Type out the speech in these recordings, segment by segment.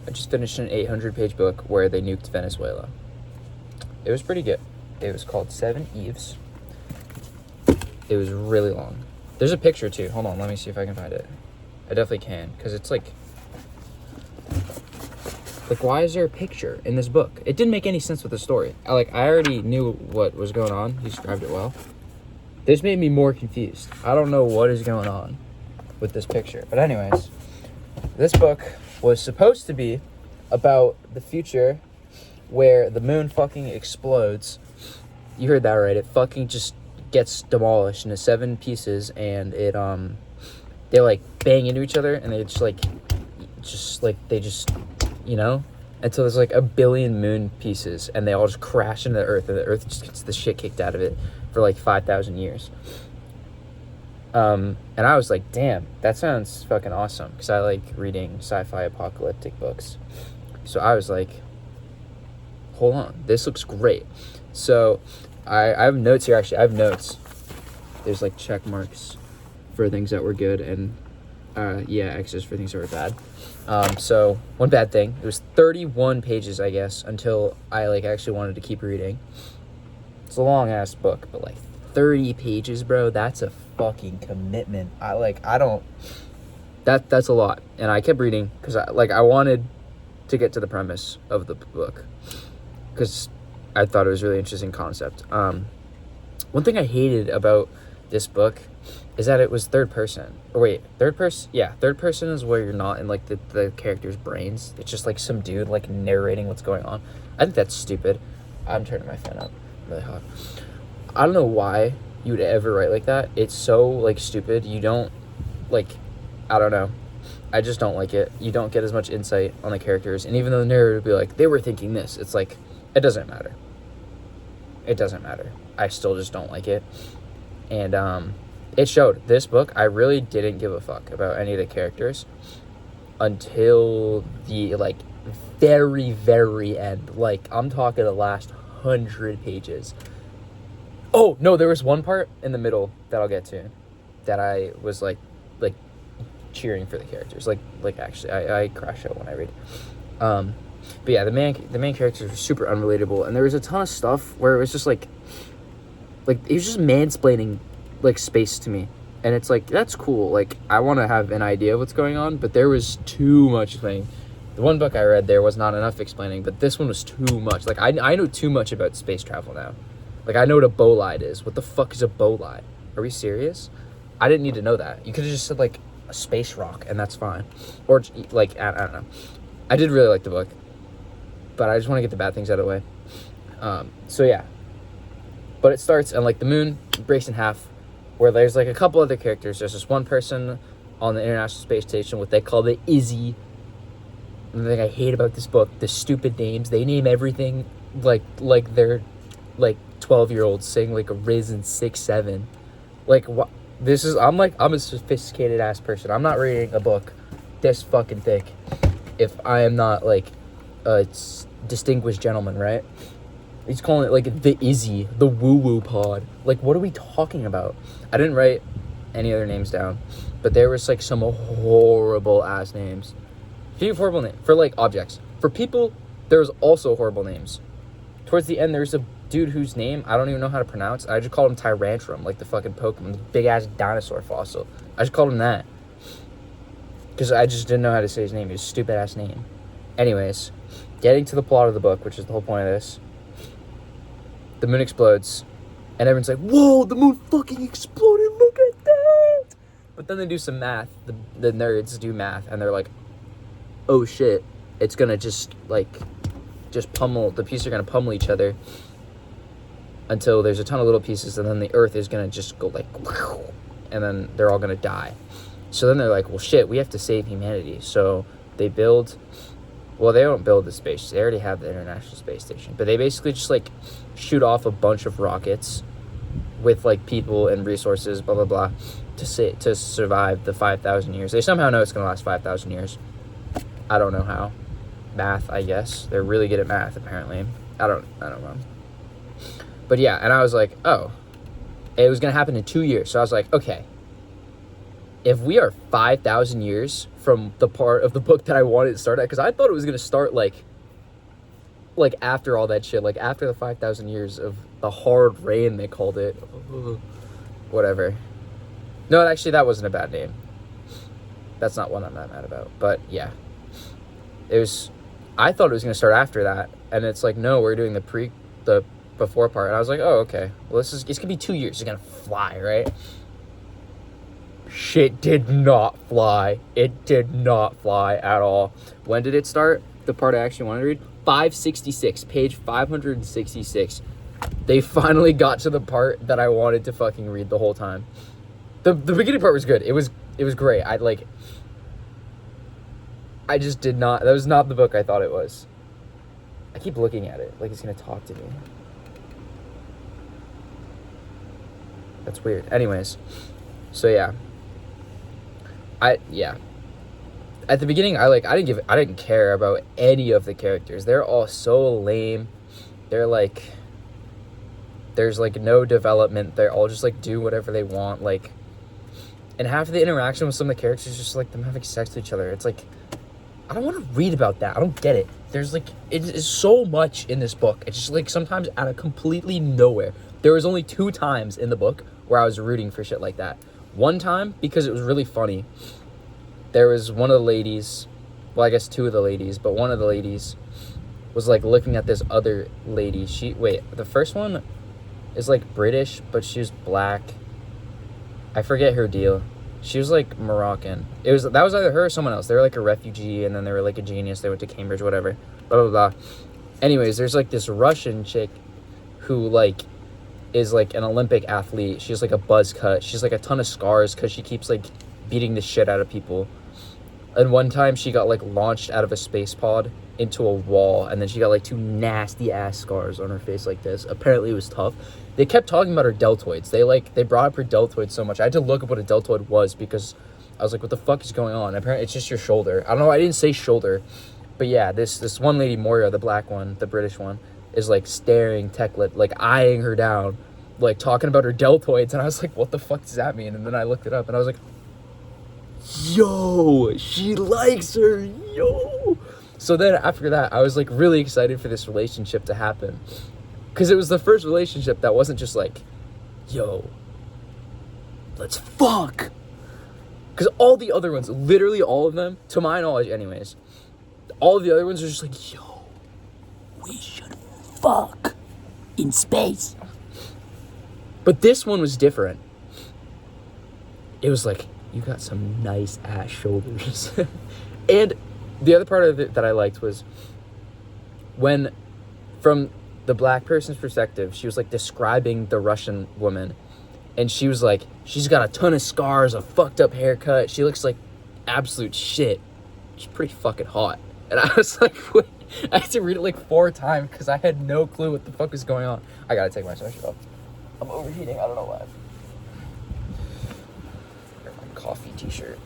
I just finished an 800-page book where they nuked Venezuela. It was pretty good. It was called Seven Eves. It was really long. There's a picture too. Hold on, let me see if I can find it. I definitely can, because it's like, why is there a picture in this book? It didn't make any sense with the story. I already knew what was going on. He described it well. This made me more confused. I don't know what is going on with this picture. But anyways, this book was supposed to be about the future where the moon fucking explodes. You heard that right. It fucking just gets demolished into 7 pieces, and it they like bang into each other, and they just you know, until there's like a billion moon pieces, and they all just crash into the earth, and the earth just gets the shit kicked out of it for like 5,000 years. And I was like, damn, that sounds fucking awesome, because I like reading sci-fi apocalyptic books. So I was like, hold on, this looks great. So I have notes here, actually. I have notes. There's like check marks for things that were good, and X's for things that were bad. So one bad thing, it was 31 pages, I guess, until I like actually wanted to keep reading. It's a long ass book, but like 30 pages, bro, that's a fucking commitment. That's a lot. And I kept reading because I wanted to get to the premise of the book, because I thought it was a really interesting concept. One thing I hated about this book is that it was third person. Or wait, third person? Yeah, third person is where you're not in like the character's brains. It's just like some dude like narrating what's going on. I think that's stupid. I'm turning my fan up really hot. I don't know why you would ever write like that. It's so like stupid. You don't like, I don't know. I just don't like it. You don't get as much insight on the characters. And even though the narrator would be like, they were thinking this, it's like, it doesn't matter. It doesn't matter. I still just don't like it. And it showed. This book, I really didn't give a fuck about any of the characters until the like very, very end. Like, I'm talking the last 100 pages. Oh, no, there was one part in the middle that I'll get to that I was like cheering for the characters. Like actually, I crash out when I read. But yeah, the main characters were super unrelatable, and there was a ton of stuff where it was just like he was just mansplaining like space to me, and it's like, that's cool. Like, I want to have an idea of what's going on, but there was too much explaining. The one book I read, there was not enough explaining, but this one was too much. Like, I know too much about space travel now. Like, I know what a bolide is. What the fuck is a bolide? Are we serious? I didn't need to know that. You could have just said like a space rock, and that's fine. Or like, I don't know. I did really like the book, but I just want to get the bad things out of the way. So yeah. But it starts, and like the moon breaks in half, where there's like a couple other characters. There's this one person on the International Space Station, what they call the Izzy. And the thing I hate about this book, the stupid names. They name everything like they're like 12-year-olds saying like a risen 6'7". Like, what? This is, I'm a sophisticated ass person. I'm not reading a book this fucking thick if I am not like a distinguished gentleman, right? He's calling it like the Izzy, the woo-woo pod. Like, what are we talking about? I didn't write any other names down, but there was like some horrible ass names. Speaking of horrible names, for like objects, for people, there's also horrible names. Towards the end, there's a dude whose name I don't even know how to pronounce. I just called him Tyrantrum, like the fucking Pokemon, the big ass dinosaur fossil. I just called him that because I just didn't know how to say his name. He was a stupid ass name. Anyways, getting to the plot of the book, which is the whole point of this. The moon explodes, and everyone's like, whoa, the moon fucking exploded, look at that! But then they do some math, the nerds do math, and they're like, oh shit, it's gonna just pummel, the pieces are gonna pummel each other until there's a ton of little pieces, and then the earth is gonna just go like, and then they're all gonna die. So then they're like, well shit, we have to save humanity. So they build, well, they don't build the space, they already have the International Space Station, but they basically just like shoot off a bunch of rockets with like people and resources, blah blah blah, to survive the 5,000 years. They somehow know it's gonna last 5,000 years. I don't know how. Math, I guess. They're really good at math, apparently. I don't know. But yeah, and I was like, oh, it was gonna happen in 2 years. So I was like, okay, if we are 5,000 years from the part of the book that I wanted to start at, because I thought it was going to start like after all that shit, like after the 5,000 years of the hard rain, they called it. Whatever. No, actually, that wasn't a bad name. That's not one I'm that mad about. But yeah, I thought it was going to start after that, and it's like, no, we're doing the before part, and I was like, oh, okay, well, it's going to be 2 years, it's going to fly, right? Shit did not fly. It did not fly at all. When did it start? The part I actually wanted to read? 566, page 566. They finally got to the part that I wanted to fucking read the whole time. The beginning part was good. It was great. I just did not, that was not the book I thought it was. I keep looking at it like it's gonna talk to me. That's weird. Anyways, so yeah. At the beginning, I didn't care about any of the characters. They're all so lame. They're like, there's like no development. They're all just like do whatever they want. Like, and half of the interaction with some of the characters is just like them having sex with each other. It's like, I don't want to read about that. I don't get it. There's like, it is so much in this book. It's just like sometimes out of completely nowhere. There was only 2 times in the book where I was rooting for shit like that. One time, because it was really funny, there was one of the ladies, well, I guess 2 of the ladies, but one of the ladies was like looking at this other lady. The first one is like British, but she was black. I forget her deal. She was like Moroccan. That was either her or someone else. They were like a refugee, and then they were like a genius. They went to Cambridge, whatever. Blah, blah, blah. Anyways, there's like this Russian chick who like is like an Olympic athlete. She's like a buzz cut. She's like a ton of scars because she keeps like beating the shit out of people. And one time she got like launched out of a space pod into a wall, and then she got like 2 nasty ass scars on her face like this. Apparently it was tough. They kept talking about her deltoids. They brought up her deltoids so much. I had to look up what a deltoid was because I was like, what the fuck is going on? Apparently it's just your shoulder. I don't know, I didn't say shoulder. But yeah, this one lady, Moira, the black one, the British one, is like staring Tekla, like eyeing her down, like talking about her deltoids, and I was like, what the fuck does that mean? And then I looked it up, and I was like, yo, she likes her, yo. So then after that, I was like really excited for this relationship to happen, because it was the first relationship that wasn't just like, yo, let's fuck. Because all the other ones, literally all of them, to my knowledge anyways, all of the other ones are just like, yo, we should fuck in space. But this one was different. It was like, you got some nice ass shoulders. And the other part of it that I liked was when, from the black person's perspective, she was like describing the Russian woman, and she was like, she's got a ton of scars, a fucked up haircut, she looks like absolute shit, she's pretty fucking hot. And I was like, wait, I had to read it like 4 times because I had no clue what the fuck was going on. I gotta take my sweatshirt off. I'm overheating, I don't know why. My coffee t-shirt.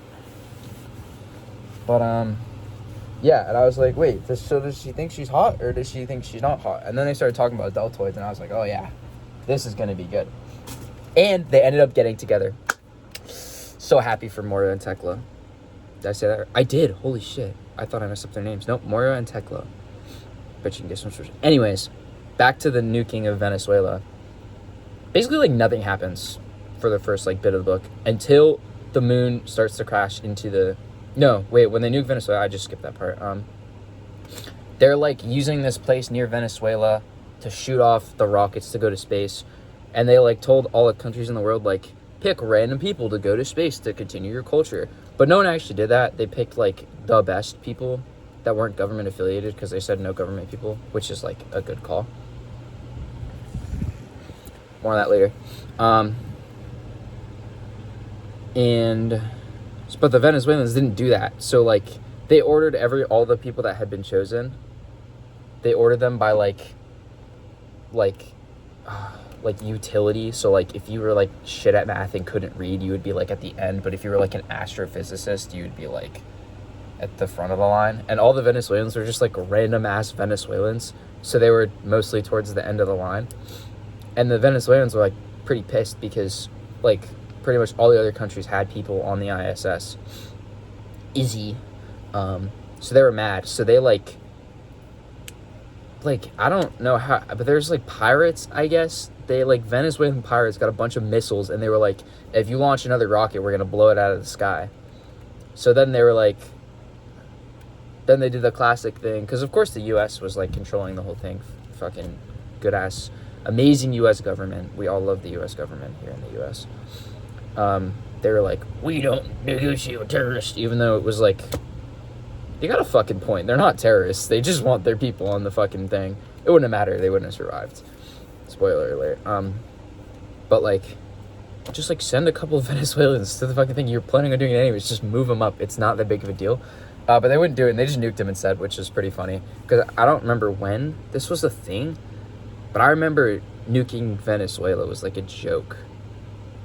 But yeah, and I was like, wait, so does she think she's hot or does she think she's not hot? And then they started talking about deltoids, and I was like, oh yeah, this is gonna be good. And they ended up getting together. So happy for Moira and Tekla. Did I say that? I did. Holy shit. I thought I messed up their names. Nope, Moira and Tekla. Bet you can get some sort of... Anyways, back to the nuking of Venezuela. Basically, like, nothing happens for the first, like, bit of the book until the moon starts to crash into the... No, wait, when they nuke Venezuela, I just skipped that part. They're, like, using this place near Venezuela to shoot off the rockets to go to space. And they, like, told all the countries in the world, like, pick random people to go to space to continue your culture. But no one actually did that. They picked, like, the best people that weren't government affiliated because they said no government people, which is, like, a good call. More on that later. But the Venezuelans didn't do that. So, like, they ordered all the people that had been chosen, they ordered them by, like utility. So, like, if you were, like, shit at math and couldn't read, you would be, like, at the end. But if you were, like, an astrophysicist, you would be, like, at the front of the line. And all the Venezuelans were just, like, random-ass Venezuelans. So they were mostly towards the end of the line. And the Venezuelans were, like, pretty pissed because, like, pretty much all the other countries had people on the ISS. Izzy. So they were mad. So they like I don't know how, but there's like pirates, I guess. They like Venezuelan pirates got a bunch of missiles, and they were like, if you launch another rocket, we're gonna blow it out of the sky. So then they were like, then they did the classic thing, because of course the U.S. was like controlling the whole thing. Fucking good ass, amazing U.S. government. We all love the U.S. government here in the U.S. They were like, we don't negotiate with terrorists, even though it was like, you got a fucking point. They're not terrorists. They just want their people on the fucking thing. It wouldn't have mattered. They wouldn't have survived. Spoiler alert. But like, just like send a couple of Venezuelans to the fucking thing. You're planning on doing it anyways. Just move them up. It's not that big of a deal. But they wouldn't do it, and they just nuked him instead, which is pretty funny. Because I don't remember when this was a thing, but I remember nuking Venezuela was like a joke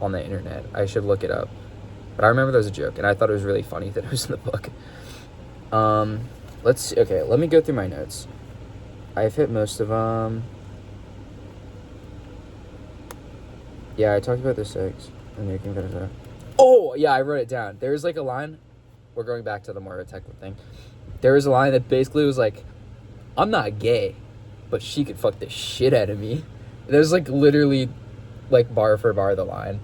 on the internet. I should look it up. But I remember there was a joke, and I thought it was really funny that it was in the book. Let's see. Okay, let me go through my notes. I've hit most of them. Yeah, I talked about the sex and nuking Venezuela. Oh, yeah, I wrote it down. There's like a line. We're going back to the more technical thing. There was a line that basically was like, I'm not gay, but she could fuck the shit out of me. There's like literally like bar for bar the line,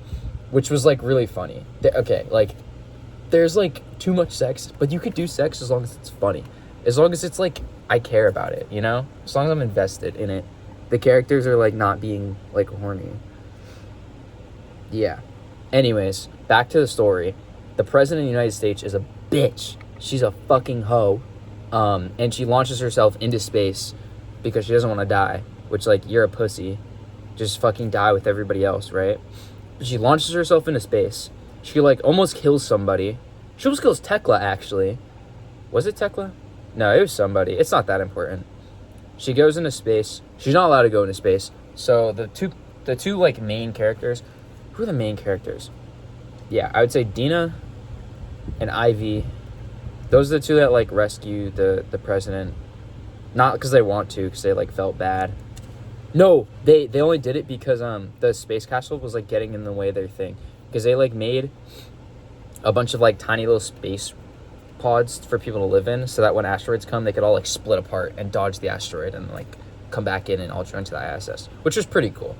which was like really funny. Okay, like there's like too much sex, but you could do sex as long as it's funny. As long as it's like, I care about it, you know? As long as I'm invested in it. The characters are like not being like horny. Yeah. Anyways, back to the story. The president of the United States is a bitch. She's a fucking hoe. And she launches herself into space because she doesn't want to die. Which, like, you're a pussy. Just fucking die with everybody else, right? But she launches herself into space. She, like, almost kills somebody. She almost kills Tekla, actually. Was it Tekla? No, it was somebody. It's not that important. She goes into space. She's not allowed to go into space. So the two like, main characters... Who are the main characters? Yeah, I would say Dina and Ivy. Those are the two that, like, rescue the president. Not because they want to, because they, like, felt bad. No, they only did it because the space castle was, like, getting in the way of their thing. Because they, like, made a bunch of, like, tiny little space pods for people to live in, so that when asteroids come, they could all, like, split apart and dodge the asteroid and, like, come back in and all join to the ISS, which was pretty cool.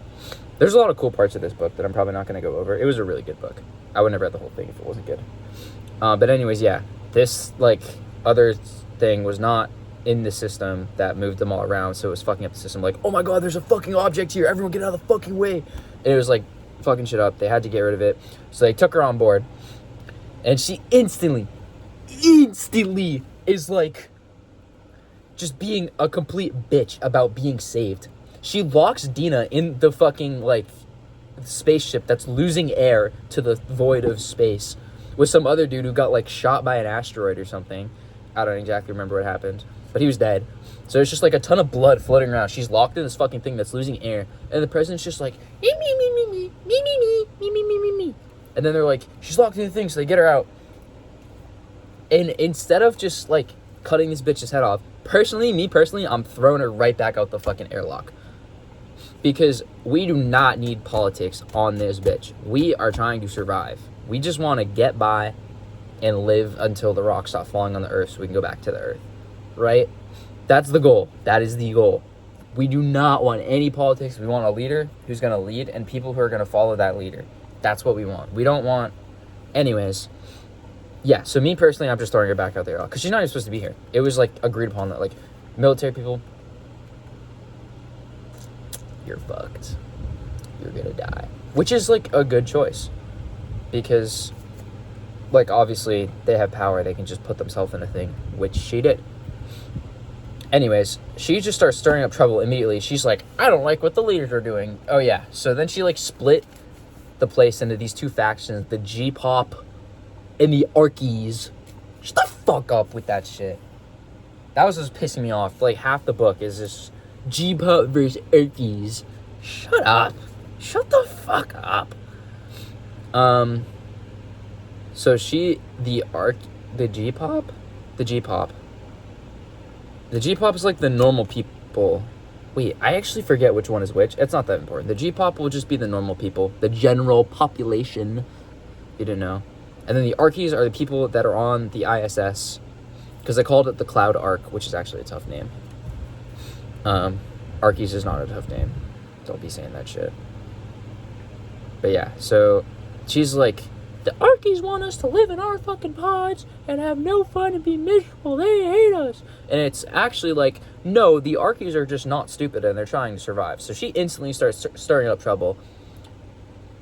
There's a lot of cool parts of this book that I'm probably not going to go over. It was a really good book. I wouldn't have read the whole thing if it wasn't good. But anyways, yeah. This, like, other thing was not in the system that moved them all around, so it was fucking up the system. Like, oh my god, there's a fucking object here. Everyone get out of the fucking way. And it was, like, fucking shit up. They had to get rid of it. So they took her on board. And she instantly is, like, just being a complete bitch about being saved. She locks Dina in the fucking, like, spaceship that's losing air to the void of space with some other dude who got, like, shot by an asteroid or something. I don't exactly remember what happened, but he was dead. So it's just, like, a ton of blood floating around. She's locked in this fucking thing that's losing air, and the president's just like, me. And then they're like, she's locked in the thing, so they get her out. And instead of just, like, cutting this bitch's head off, me personally, I'm throwing her right back out the fucking airlock. Because we do not need politics on this bitch. We are trying to survive. We just want to get by and live until the rocks stop falling on the earth so we can go back to the earth. Right? That's the goal. That is the goal. We do not want any politics. We want a leader who's going to lead and people who are going to follow that leader. That's what we want. We don't want... Anyways. Yeah, so me personally, I'm just throwing her back out there. Because she's not even supposed to be here. It was, like, agreed upon that, like, military people... You're fucked. You're gonna die. Which is, like, a good choice. Because, like, obviously, they have power. They can just put themselves in a thing. Which she did. Anyways, she just starts stirring up trouble immediately. She's like, I don't like what the leaders are doing. Oh, yeah. So then she, like, split the place into these two factions. The G-pop and the Arkies. Shut the fuck up with that shit. That was just pissing me off. Like, half the book is just... G-pop versus Arkies. Shut up. Shut the fuck up. So the G-pop? The G-pop is like the normal people. Wait, I actually forget which one is which. It's not that important. The G-pop will just be the normal people. The general population. You didn't know. And then the Archies are the people that are on the ISS, because they called it the Cloud Ark, which is actually a tough name. Archies is not a tough name. Don't be saying that shit. But yeah, so she's like, the Archies want us to live in our fucking pods and have no fun and be miserable. They hate us. And it's actually like, no, the Archies are just not stupid and they're trying to survive. So she instantly starts stirring up trouble.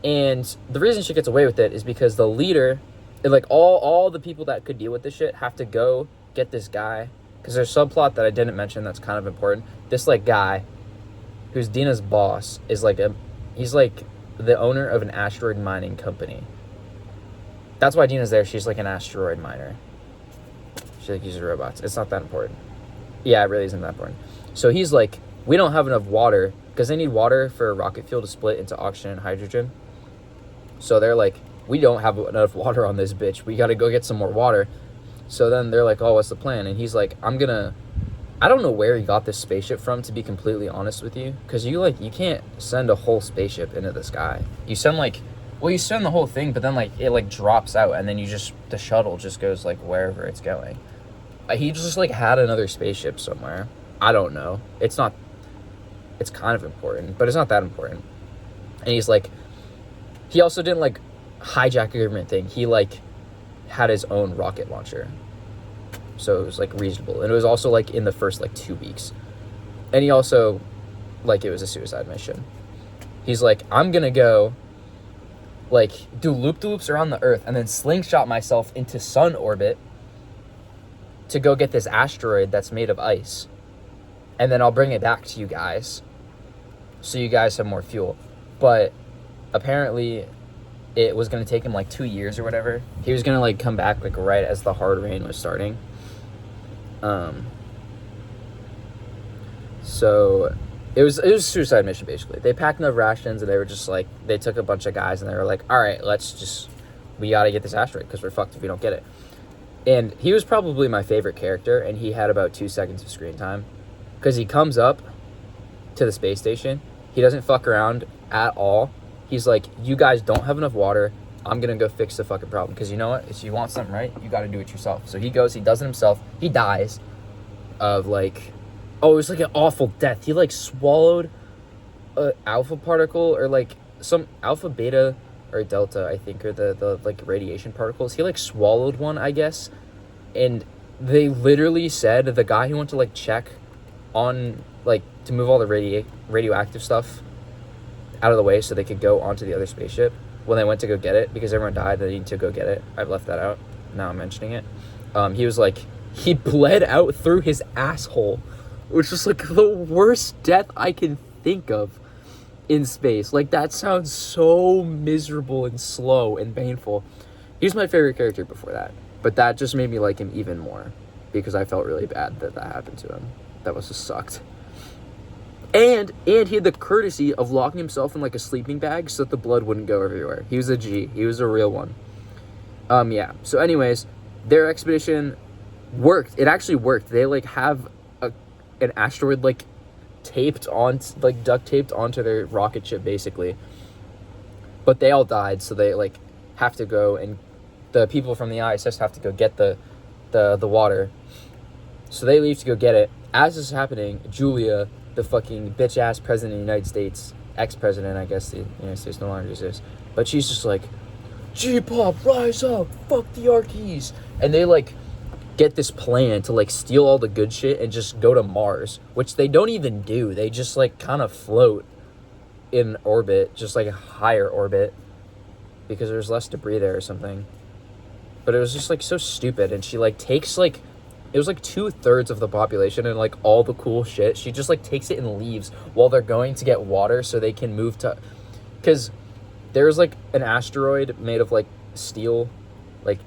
And the reason she gets away with it is because the leader, and like all the people that could deal with this shit have to go get this guy. Because there's a subplot that I didn't mention that's kind of important. This like guy, who's Dina's boss, is like he's like the owner of an asteroid mining company. That's why Dina's there. She's like an asteroid miner. She like uses robots. It's not that important. Yeah, it really isn't that important. So he's like, we don't have enough water, because they need water for a rocket fuel to split into oxygen and hydrogen. So they're like, we don't have enough water on this bitch. We got to go get some more water. So then they're like, oh, what's the plan? And he's like, I don't know where he got this spaceship from, to be completely honest with you. Because you can't send a whole spaceship into the sky. You send the whole thing, but then like it like drops out, and then the shuttle just goes like wherever it's going. He just like had another spaceship somewhere. I don't know. It's kind of important, but it's not that important. And he's like, he also didn't like hijack a government thing. He like had his own rocket launcher. So it was like reasonable. And it was also like in the first like 2 weeks. And he also, like, it was a suicide mission. He's like, I'm gonna go like do loop-de-loops around the Earth and then slingshot myself into sun orbit to go get this asteroid that's made of ice. And then I'll bring it back to you guys, so you guys have more fuel. But apparently it was going to take him like 2 years or whatever. He was going to like come back like right as the hard rain was starting. So it was a suicide mission basically. They packed enough rations, and they were just like, they took a bunch of guys and they were like, all right, we got to get this asteroid because we're fucked if we don't get it. And he was probably my favorite character, and he had about 2 seconds of screen time. Because he comes up to the space station. He doesn't fuck around at all. He's like, you guys don't have enough water. I'm going to go fix the fucking problem. Because you know what? If you want something right, you got to do it yourself. So he goes, he does it himself. He dies of like, it was like an awful death. He like swallowed a alpha particle, or like some alpha, beta, or delta, I think, or the like radiation particles. He like swallowed one, I guess. And they literally said, the guy who went to like check on, like, to move all the radioactive stuff out of the way so they could go onto the other spaceship, when they went to go get it, because everyone died, they needed to go get it. I've left that out. Now I'm mentioning it. He was like, he bled out through his asshole, which was like the worst death I can think of in space. Like, that sounds so miserable and slow and painful. He was my favorite character before that, but that just made me like him even more, because I felt really bad that happened to him. That was just sucked. And he had the courtesy of locking himself in like a sleeping bag so that the blood wouldn't go everywhere. He was a G. He was a real one. Yeah. So anyways, their expedition worked. It actually worked. They like have an asteroid like duct taped onto their rocket ship basically. But they all died, so they like have to go, and the people from the ISS have to go get the water. So they leave to go get it. As this is happening, Julia, the fucking bitch-ass president of the United States, ex-president, I guess the United States no longer exists, but she's just like, G-pop, rise up, fuck the Archies. And they like get this plan to like steal all the good shit and just go to Mars, which they don't even do. They just like kind of float in orbit, just like a higher orbit, because there's less debris there or something. But it was just like so stupid. And she like takes like, it was like 2/3 of the population and like all the cool shit. She just like takes it and leaves while they're going to get water so they can move to, because there's like an asteroid made of like steel, like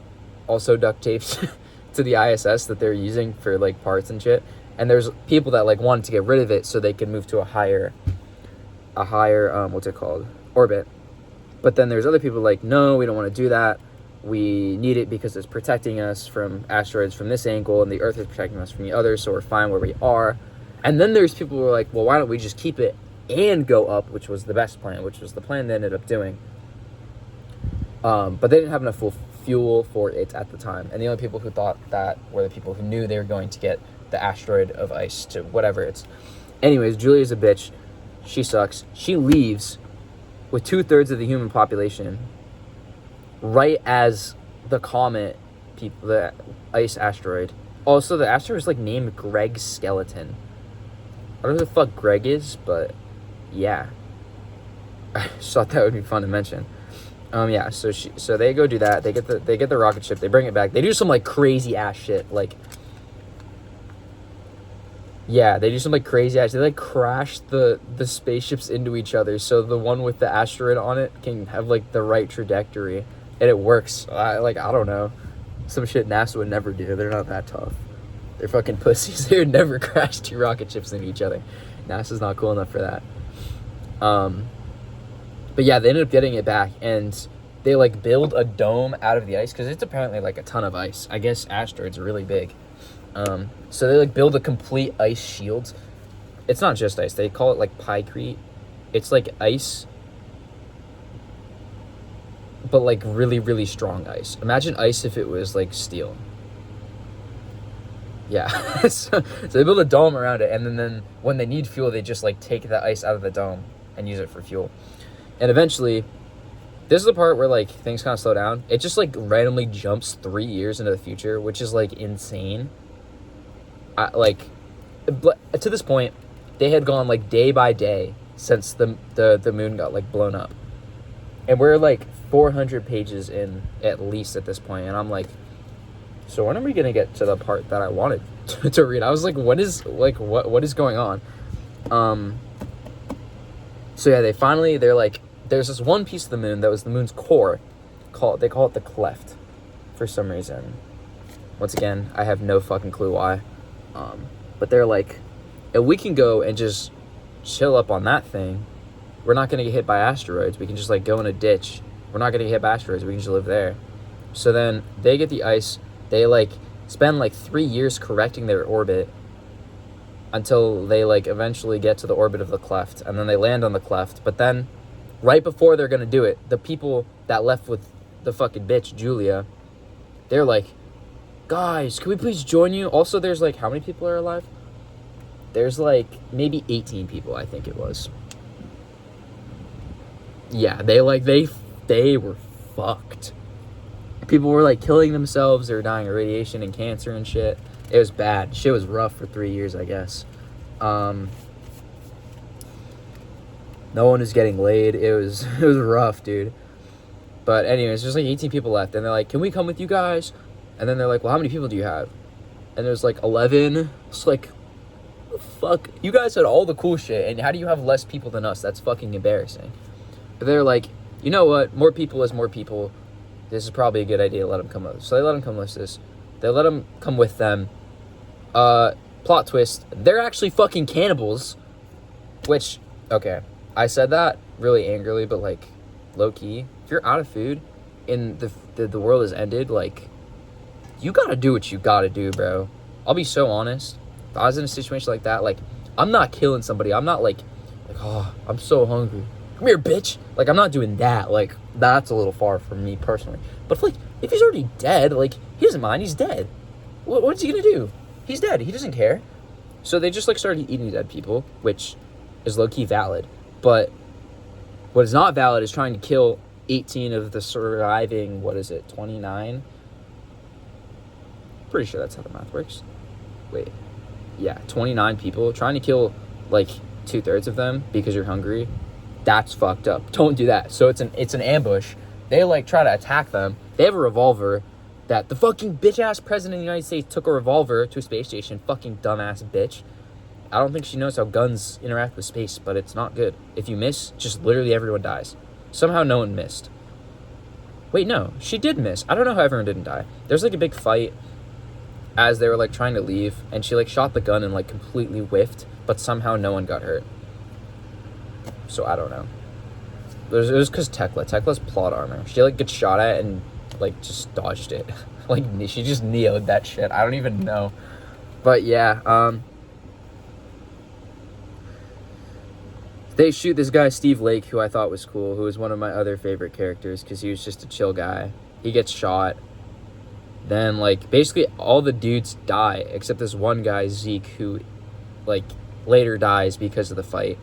also duct taped to the ISS that they're using for like parts and shit. And there's people that like wanted to get rid of it so they can move to a higher what's it called, orbit. But then there's other people like, no, we don't want to do that. We need it because it's protecting us from asteroids from this angle, and the Earth is protecting us from the other, so we're fine where we are. And then there's people who are like, well, why don't we just keep it and go up, which was the best plan, which was the plan they ended up doing. But they didn't have enough fuel for it at the time. And the only people who thought that were the people who knew they were going to get the asteroid of ice to whatever it's. Anyways, Julia's a bitch. She sucks. She leaves with 2/3 of the human population right as the comet, the ice asteroid. Also, the asteroid is like named Greg Skeleton. I don't know who the fuck Greg is, but yeah. I just thought that would be fun to mention. Yeah, so they go do that. They get the rocket ship. They bring it back. They do some like crazy ass shit. Like, yeah, they do some like crazy ass. They like crash the spaceships into each other, so the one with the asteroid on it can have like the right trajectory, and it works. I don't know, some shit NASA would never do. They're not that tough. They're fucking pussies. They would never crash 2 rocket ships into each other. NASA's not cool enough for that. But yeah, they ended up getting it back, and they like build a dome out of the ice because it's apparently like a ton of ice. I guess asteroids are really big. So they like build a complete ice shield. It's not just ice. They call it like pykrete. It's like ice, but like really, really strong ice. Imagine ice if it was like steel. Yeah. So they build a dome around it, and then when they need fuel, they just like take the ice out of the dome and use it for fuel. And eventually, this is the part where like things kind of slow down. It just like randomly jumps 3 years into the future, which is like insane. To this point, they had gone like day by day since the moon got like blown up, and we're like 400 pages in at least at this point, and I'm like, so when are we gonna get to the part that I wanted to read? I was like, what is going on? So yeah, they're like, there's this one piece of the moon that was the moon's core. They call it the cleft for some reason. Once again, I have no fucking clue why. But they're like, if we can go and just chill up on that thing, we're not gonna get hit by asteroids. We can just like go in a ditch. We're not gonna get hit by asteroids. We can just live there. So then they get the ice. They like spend like 3 years correcting their orbit until they like eventually get to the orbit of the cleft, and then they land on the cleft. But then right before they're gonna do it, the people that left with the fucking bitch Julia, they're like, guys, can we please join you? Also, there's like, how many people are alive? There's like maybe 18 people, I think it was. Yeah, they were fucked. People were like killing themselves. They were dying of radiation and cancer and shit. It was bad. Shit was rough for 3 years, I guess. No one was getting laid. It was rough, dude. But anyways, there's like 18 people left, and they're like, can we come with you guys? And then they're like, well, how many people do you have? And there's like 11. It's like, fuck, you guys had all the cool shit, and how do you have less people than us? That's fucking embarrassing. But they're like, you know what? More people is more people. This is probably a good idea to let them come with us. So they let them come with us. They let them come with them. Plot twist, they're actually fucking cannibals. Which, okay, I said that really angrily, but like, low-key, if you're out of food and the world has ended, like, you gotta do what you gotta do, bro. I'll be so honest. If I was in a situation like that, like, I'm not killing somebody. I'm not like, oh, I'm so hungry. Come here, bitch. Like, I'm not doing that. Like, that's a little far from me personally. But if he's already dead, like, he doesn't mind. He's dead. What's he gonna do? He's dead. He doesn't care. So they just like started eating dead people, which is low-key valid. But what is not valid is trying to kill 18 of the surviving, 29? Pretty sure that's how the math works. Wait. Yeah, 29 people. Trying to kill, like, 2/3 of them because you're hungry. That's fucked up. Don't do that. So it's an ambush. They, like, try to attack them. They have a revolver that the fucking bitch-ass president of the United States took a revolver to a space station. Fucking dumbass bitch. I don't think she knows how guns interact with space, but it's not good. If you miss, just literally everyone dies. Somehow no one missed. Wait, no. She did miss. I don't know how everyone didn't die. There's, like, a big fight as they were, like, trying to leave, and she, like, shot the gun and, like, completely whiffed, but somehow no one got hurt. So I don't know. It was because Tekla's plot armor. She, like, gets shot at and, like, just dodged it. Like, she just neoed that shit. I don't even know. But, yeah, they shoot this guy, Steve Lake, who I thought was cool, who was one of my other favorite characters, because he was just a chill guy. he gets shot. Then, like, basically all the dudes die except this one guy, Zeke, who, like, later dies because of the fight.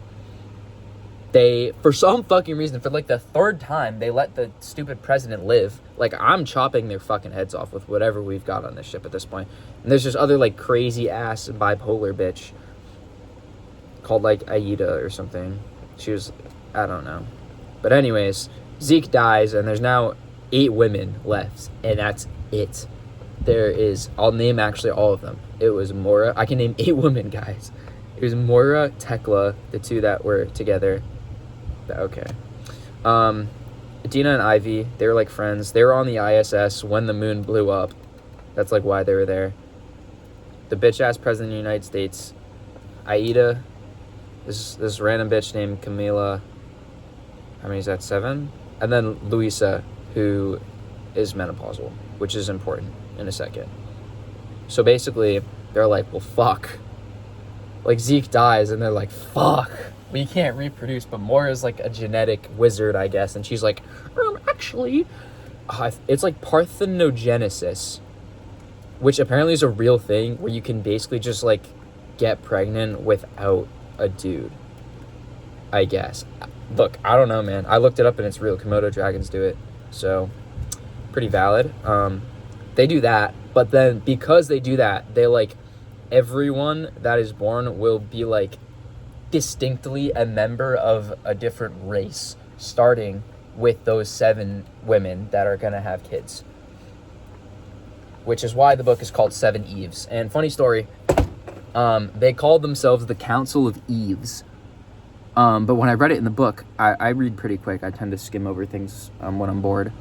They, for some fucking reason, for, like, the third time, they let the stupid president live. Like, I'm chopping their fucking heads off with whatever we've got on this ship at this point. And there's this other, like, crazy-ass bipolar bitch called, like, Aida or something. She was, I don't know. But anyways, Zeke dies, and there's now 8 women left, and that's it. There is, I'll name actually all of them. It was Mora. I can name 8 women, guys. It was Moira, Tekla, the 2 that were together. Okay. Dina and Ivy, they were like friends. They were on the ISS when the moon blew up. That's like why they were there. The bitch-ass president of the United States, Aida, this random bitch named Camila. How many is that? 7? And then Luisa, who is menopausal, which is important in a second. So basically, they're like, well, fuck. Like, Zeke dies, and they're like, fuck. We can't reproduce, but Moira's like a genetic wizard, I guess, and she's like, actually, it's like parthenogenesis, which apparently is a real thing where you can basically just like get pregnant without a dude, I guess. Look, I don't know, man. I looked it up and it's real. Komodo dragons do it, so pretty valid. They do that, but then because they do that, they like everyone that is born will be like distinctly a member of a different race, starting with those 7 women that are gonna have kids, which is why the book is called 7 Eves. And funny story, they called themselves the Council of Eves, but when I read it in the book, I read pretty quick. I tend to skim over things when I'm bored.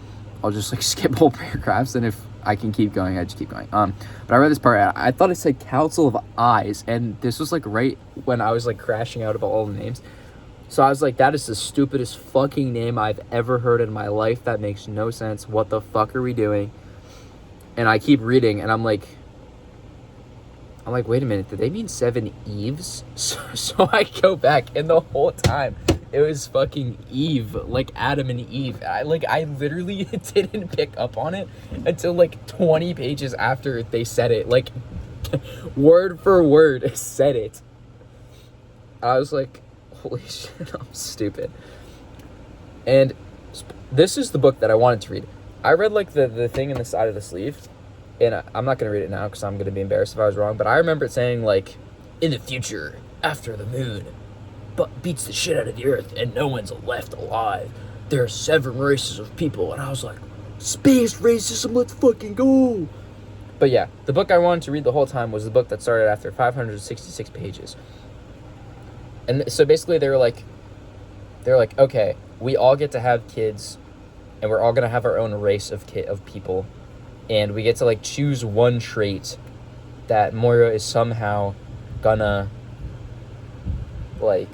I'll just like skip whole paragraphs, and if I can keep going, I just keep going. But I read this part, I thought it said Council of Eyes, and this was like right when I was like crashing out about all the names. So I was like, that is the stupidest fucking name I've ever heard in my life. That makes no sense. What the fuck are we doing? And I keep reading, and I'm like, wait a minute, did they mean 7 Eves? So I go back, and the whole time it was fucking Eve, like Adam and Eve. I literally didn't pick up on it until like 20 pages after they said it, like word for word said it. I was like, holy shit, I'm stupid. And this is the book that I wanted to read. I read like the thing in the side of the sleeve, and I'm not going to read it now because I'm going to be embarrassed if I was wrong, but I remember it saying like, in the future, after the moon but beats the shit out of the earth and no one's left alive, there are 7 races of people. And I was like, space racism, let's fucking go. But yeah, the book I wanted to read the whole time was the book that started after 566 pages. And so basically they're like, okay, we all get to have kids, and we're all gonna have our own race of people, and we get to like choose one trait that Moira is somehow gonna like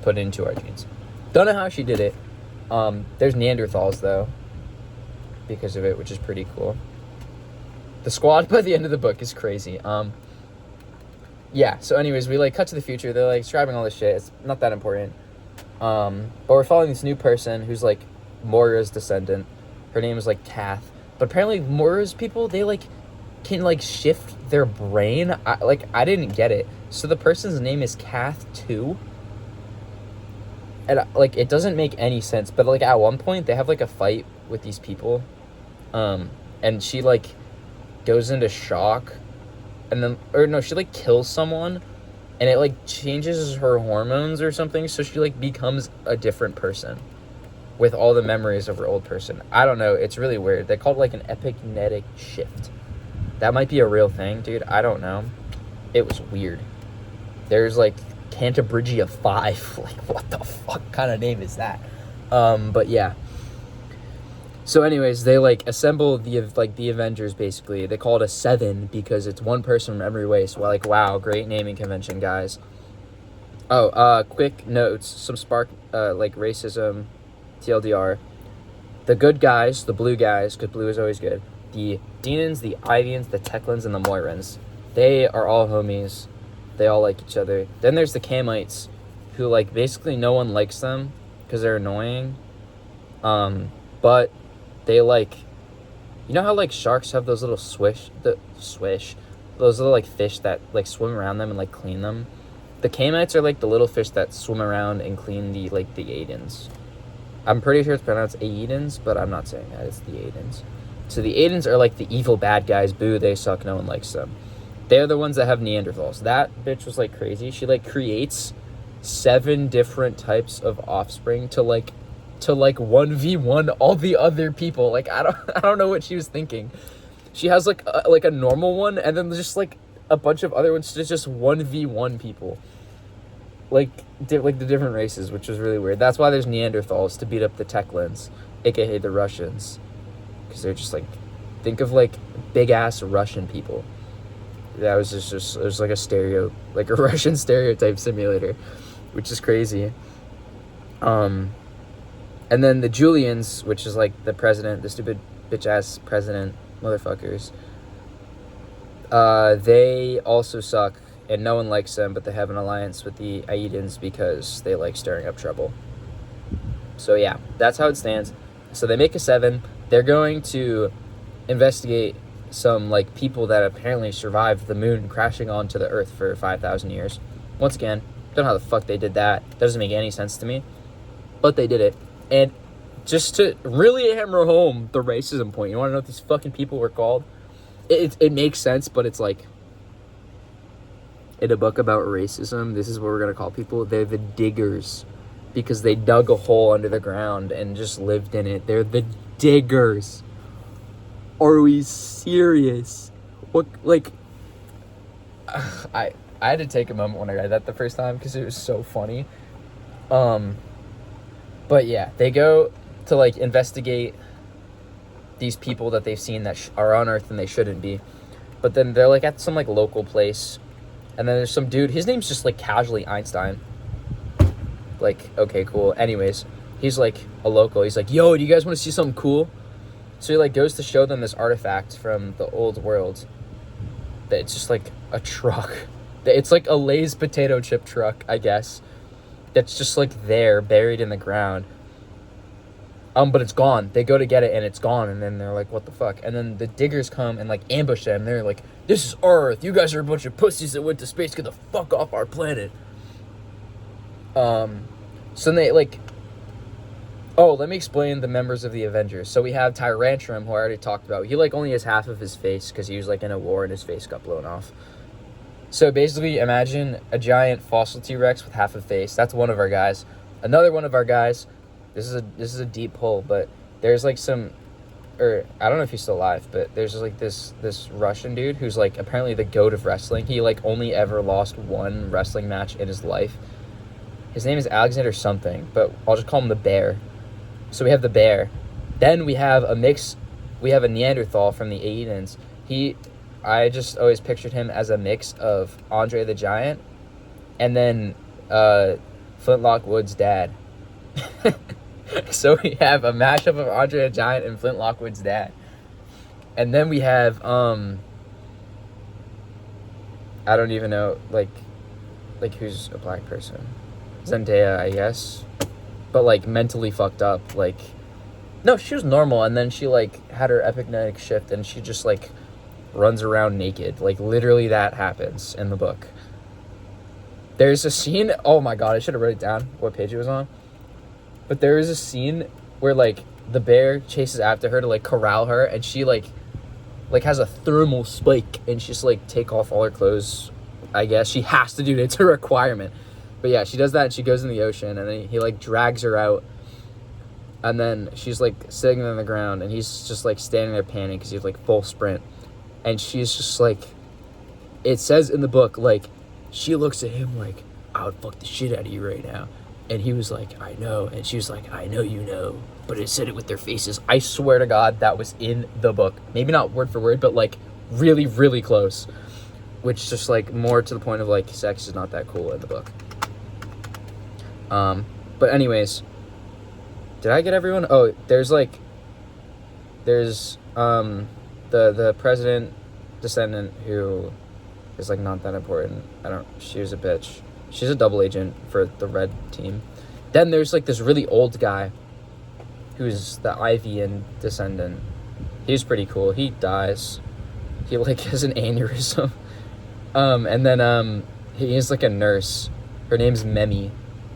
put into our genes. Don't know how she did it. There's Neanderthals though because of it, which is pretty cool. The squad by the end of the book is crazy. Yeah, so anyways, we like cut to the future. They're like describing all this shit. It's not that important. But we're following this new person who's like Moira's descendant. Her name is like Kath. But apparently Moira's people, they like can like shift their brain. I didn't get it. So the person's name is Kath too. And like it doesn't make any sense. But like at one point they have like a fight with these people. And she like goes into shock. And then, or no, she like kills someone, and it like changes her hormones or something, so she like becomes a different person with all the memories of her old person. I don't know, it's really weird. They call it like an epigenetic shift. That might be a real thing, dude. I don't know. It was weird. There's like Cantabria 5. Like, what the fuck kind of name is that? But yeah. So anyways, they like assemble the Avengers basically. They call it a 7 because it's one person from every race. Well, like, wow, great naming convention, guys. Oh, quick notes, some spark like racism, TLDR. The good guys, the blue guys, because blue is always good. The Denans, the Ivians, the Teklans, and the Moirans. They are all homies. They all like each other. Then there's the Kamites, who like basically no one likes them because they're annoying. But but they like, you know how like sharks have those little those little like fish that like swim around them and like clean them. The Camites are like the little fish that swim around and clean the Aidens. I'm pretty sure it's pronounced Aidens, but I'm not saying that. It's the Aidens. So the Aidens are like the evil bad guys. Boo, they suck. No one likes them. They're the ones that have Neanderthals. That bitch was like crazy. She like creates 7 different types of offspring to 1v1 all the other people. Like I don't know what she was thinking. She has like a normal one, and then just like a bunch of other ones to just 1v1 people. Like the different races, which was really weird. That's why there's Neanderthals, to beat up the Teklins, aka the Russians, because they're just like, think of like big ass Russian people. That was just it was like a Russian stereotype simulator, which is crazy. And then the Julians, which is like the president, the stupid bitch ass president motherfuckers. They also suck, and no one likes them, but they have an alliance with the Aidens because they like stirring up trouble. So yeah, that's how it stands. So they make a 7. They're going to investigate some like people that apparently survived the moon crashing onto the earth for 5,000 years. Once again, don't know how the fuck they did that. Doesn't make any sense to me, but they did it. And just to really hammer home the racism point, you want to know what these fucking people were called? It makes sense, but it's like, in a book about racism, this is what we're going to call people. They're the diggers, because they dug a hole under the ground and just lived in it. They're the diggers. Are we serious? What, like, I had to take a moment when I read that the first time because it was so funny. But yeah, they go to like investigate these people that they've seen that are on Earth and they shouldn't be. But then they're like at some like local place, and then there's some dude, his name's just like casually Einstein. Like, okay, cool. Anyways, he's like a local. He's like, yo, do you guys want to see something cool? So he like goes to show them this artifact from the old world. That it's just like a truck. It's like a Lay's potato chip truck, I guess. That's just like there, buried in the ground. But it's gone. They go to get it and it's gone, and then they're like, what the fuck? And then the diggers come and like ambush them. They're like, this is Earth. You guys are a bunch of pussies that went to space. Get the fuck off our planet. So then they like, oh, let me explain the members of the Avengers. So we have Tyrantrum, who I already talked about. He like only has half of his face because he was like in a war and his face got blown off. So basically, imagine a giant fossil T-Rex with half a face. That's one of our guys. Another one of our guys. This is a deep pull, but there's like some, or I don't know if he's still alive, but there's just like this Russian dude who's like apparently the GOAT of wrestling. He like only ever lost one wrestling match in his life. His name is Alexander something, but I'll just call him the Bear. So we have the Bear. Then we have a Neanderthal from the Aidens. I just always pictured him as a mix of Andre the Giant and then Flintlock Wood's dad. So we have a mashup of Andre the Giant and Flintlock Wood's dad. And then we have I don't even know like who's a black person. Zendaya, I guess. But like mentally fucked up. Like, no, she was normal, and then she like had her epigenetic shift and she just like runs around naked. Like literally that happens in the book. There's a scene, oh my god, I should have wrote it down what page it was on. But there is a scene where like the bear chases after her to like corral her, and she like has a thermal spike and she just like take off all her clothes. I guess she has to do it. It's a requirement. But yeah, she does that and she goes in the ocean, and then he like drags her out, and then she's like sitting on the ground and he's just like standing there panicking because he's like full sprint, and she's just like, it says in the book, like she looks at him like, I would fuck the shit out of you right now. And he was like, I know. And she was like, I know you know. But it said it with their faces. I swear to God, that was in the book. Maybe not word for word, but like really, really close. Which just like more to the point of like sex is not that cool in the book. But anyways, did I get everyone? Oh, there's the president descendant who is like not that important. She was a bitch. She's a double agent for the red team. Then there's like this really old guy who's the Ivian descendant. He's pretty cool. He dies. He like has an aneurysm. And then he's like a nurse. Her name's Memi.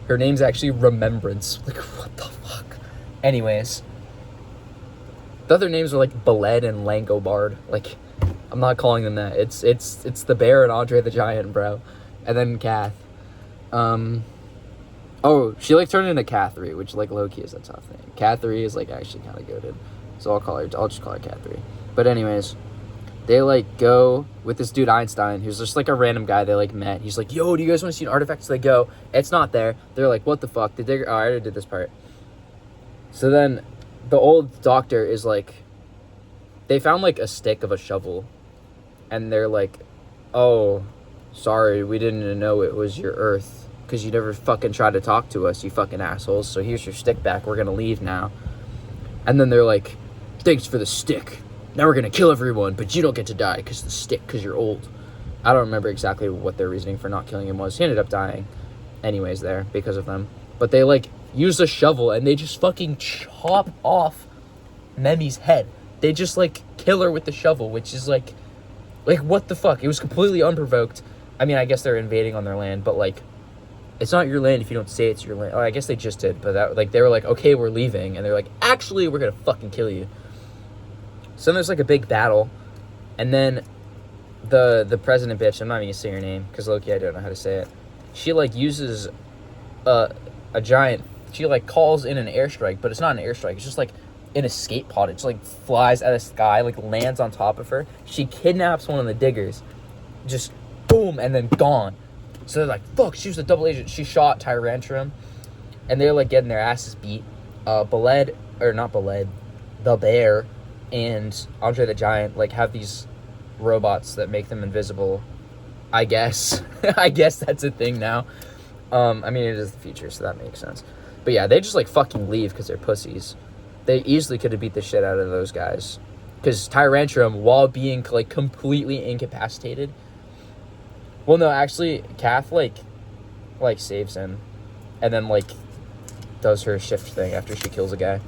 Her name's actually Remembrance. Like, what the fuck? Anyways, the other names are like Beled and Langobard. Like, I'm not calling them that. It's the bear and Andre the Giant, bro. And then Kath. Oh, she like turned into Catherine, which like low-key is a tough name. Catherine is like actually kind of goated. So I'll just call her Catherine. But anyways, they like go with this dude Einstein, who's just like a random guy they like met. He's like, yo, do you guys want to see an artifact? So they go, it's not there. They're like, what the fuck? The digger, oh, I already did this part. So then the old doctor is like, they found like a stick of a shovel. And they're like, oh, sorry, we didn't know it was your Earth. Because you never fucking tried to talk to us, you fucking assholes. So here's your stick back. We're going to leave now. And then they're like, thanks for the stick. Now we're going to kill everyone, but you don't get to die because the stick, because you're old. I don't remember exactly what their reasoning for not killing him was. He ended up dying anyways there because of them. But they, like, use a shovel and they just fucking chop off Memi's head. They just, like, kill her with the shovel, which is, like, what the fuck? It was completely unprovoked. I mean, I guess they're invading on their land, but, like, it's not your land if you don't say it's your land. Oh, I guess they just did, but that, like, they were like, okay, we're leaving. And they're like, actually, we're going to fucking kill you. So then there's, like, a big battle. And then the president bitch, I'm not even going to say her name, because low-key I don't know how to say it. She, like, uses a giant, she, like, calls in an airstrike, but it's not an airstrike. It's just, like, an escape pod. It just, like, flies out of the sky, like, lands on top of her. She kidnaps one of the diggers. Just, boom, and then gone. So they're like, fuck, she was a double agent. She shot Tyrantrum. And they're, like, getting their asses beat. The bear and Andre the Giant, like, have these robots that make them invisible. I guess. I guess that's a thing now. I mean, it is the future, so that makes sense. But yeah, they just, like, fucking leave because they're pussies. They easily could have beat the shit out of those guys. Because Tyrantrum, while being, like, completely incapacitated... Well, no, actually, Kath, like, saves him. And then, like, does her shift thing after she kills a guy.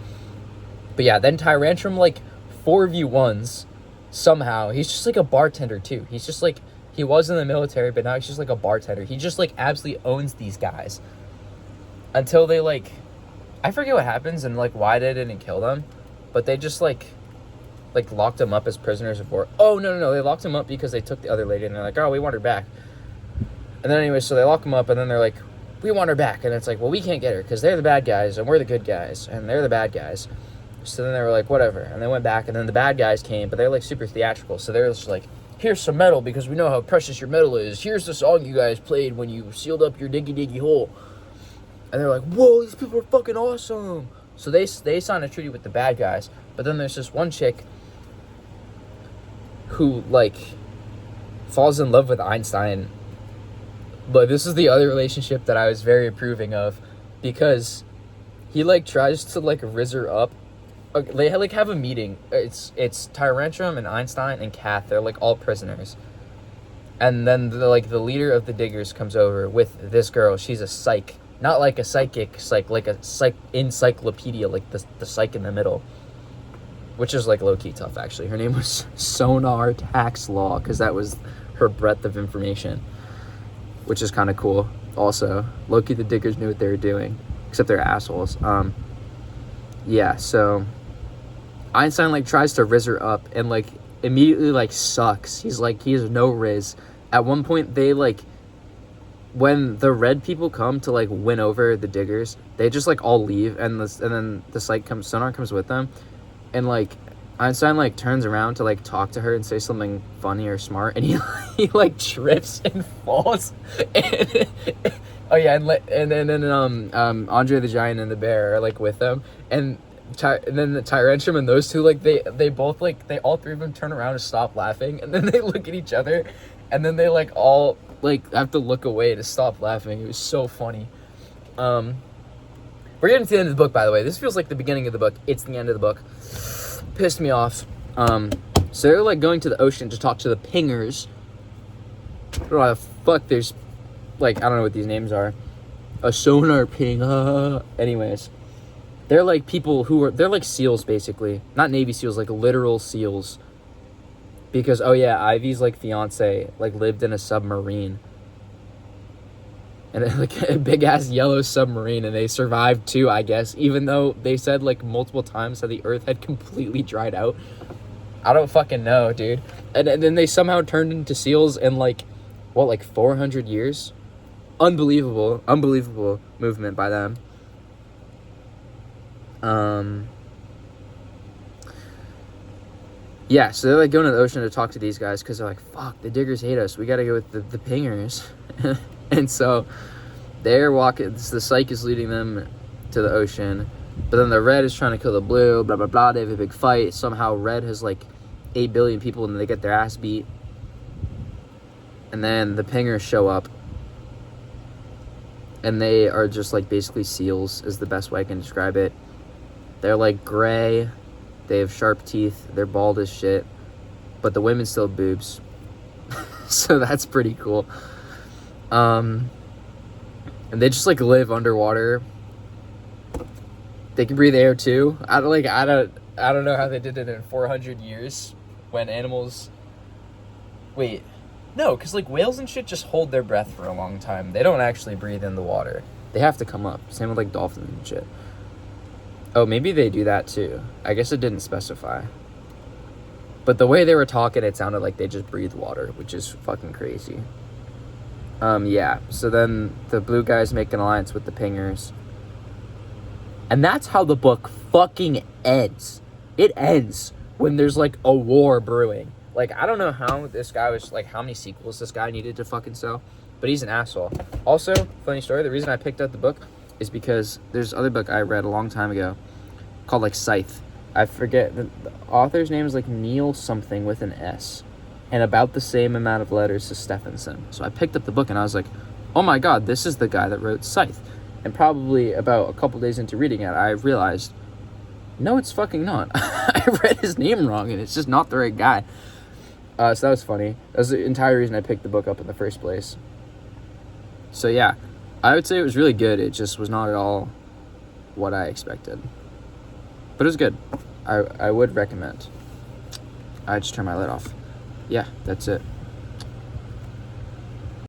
But yeah, then Tyrantrum, like, 4v1s somehow. He's just, like, a bartender, too. He's just, like, he was in the military, but now he's just, like, a bartender. He just, like, absolutely owns these guys. Until they, like... I forget what happens and, like, why they didn't kill them. But they just, like, locked them up as prisoners of war. Oh, no. They locked them up because they took the other lady, and they're like, oh, we want her back. And then anyway, so they lock them up, and then they're like, we want her back. And it's like, well, we can't get her because they're the bad guys, and we're the good guys, and they're the bad guys. So then they were like, whatever. And they went back, and then the bad guys came, but they're, like, super theatrical. So they're just like, here's some metal because we know how precious your metal is. Here's the song you guys played when you sealed up your diggy diggy hole. And they're like, whoa, these people are fucking awesome. So they sign a treaty with the bad guys. But then there's this one chick who, like, falls in love with Einstein. But this is the other relationship that I was very approving of. Because he, like, tries to, like, rizz her up. They, like, have a meeting. It's Tyrantrum and Einstein and Kath. They're, like, all prisoners. And then, the leader of the diggers comes over with this girl. She's a psych. Not like a psychic psych, like a psych encyclopedia, like the psych in the middle. Which is, like, low-key tough, actually. Her name was Sonar Tax Law, because that was her breadth of information. Which is kind of cool, also. Low-key, the diggers knew what they were doing. Except they're assholes. Yeah, so... Einstein, like, tries to rizz her up, and, like, immediately, like, sucks. He has no riz. At one point, they, like... When the red people come to, like, win over the diggers, they just, like, all leave, and then the psych comes, Sonar comes with them, and, like, Einstein, like, turns around to, like, talk to her and say something funny or smart, and he like, trips and falls, and, oh, yeah, and then Andre the Giant and the bear are, like, with them, and then the Tyrantrum and those two, like, they both, like, all three of them turn around and stop laughing, and then they look at each other, and then they, like, all... like, have to look away to stop laughing. It was so funny. We're getting to the end of the book, by the way. This feels like the beginning of the book. It's the end of the book. Pissed me off. So they're, like, going to the ocean to talk to the pingers. I don't know how the fuck there's, like, I don't know what these names are. A sonar ping. Anyways. They're like people who are, they're like SEALs basically, not Navy SEALs, like literal SEAls. Because oh yeah, Ivy's like fiance like lived in a submarine, and like a big ass yellow submarine, and they survived too, I guess. Even though they said like multiple times that the Earth had completely dried out. I don't fucking know, dude. And then they somehow turned into SEALs in like, what, like 400 years? Unbelievable movement by them. Yeah, so they're like going to the ocean to talk to these guys because they're like, fuck, the diggers hate us. We got to go with the pingers. And so they're walking, the psych is leading them to the ocean. But then the red is trying to kill the blue, blah, blah, blah. They have a big fight. Somehow red has like 8 billion people and they get their ass beat. And then the pingers show up. And they are just like basically SEALs is the best way I can describe it. They're like gray. They have sharp teeth. They're bald as shit. But the women still have boobs. So that's pretty cool. And they just like live underwater. They can breathe air too. I don't know how they did it in 400 years when animals. Wait, no, because like whales and shit just hold their breath for a long time. They don't actually breathe in the water. They have to come up. Same with like dolphins and shit. Oh, maybe they do that too. I guess it didn't specify. But the way they were talking, it sounded like they just breathe water, which is fucking crazy. Yeah. So then the blue guys make an alliance with the pingers. And that's how the book fucking ends. It ends when there's like a war brewing. Like, I don't know how this guy was, like, how many sequels this guy needed to fucking sell. But he's an asshole. Also, funny story, the reason I picked up the book is because there's other book I read a long time ago called, like, Scythe. I forget, the author's name is, like, Neil something with an S. And about the same amount of letters as Stephenson. So I picked up the book and I was like, oh my god, this is the guy that wrote Scythe. And probably about a couple days into reading it, I realized, no, it's fucking not. I read his name wrong and it's just not the right guy. So that was funny. That was the entire reason I picked the book up in the first place. So yeah, I would say it was really good. It just was not at all what I expected. But it was good. I would recommend. I just turned my light off. Yeah, that's it.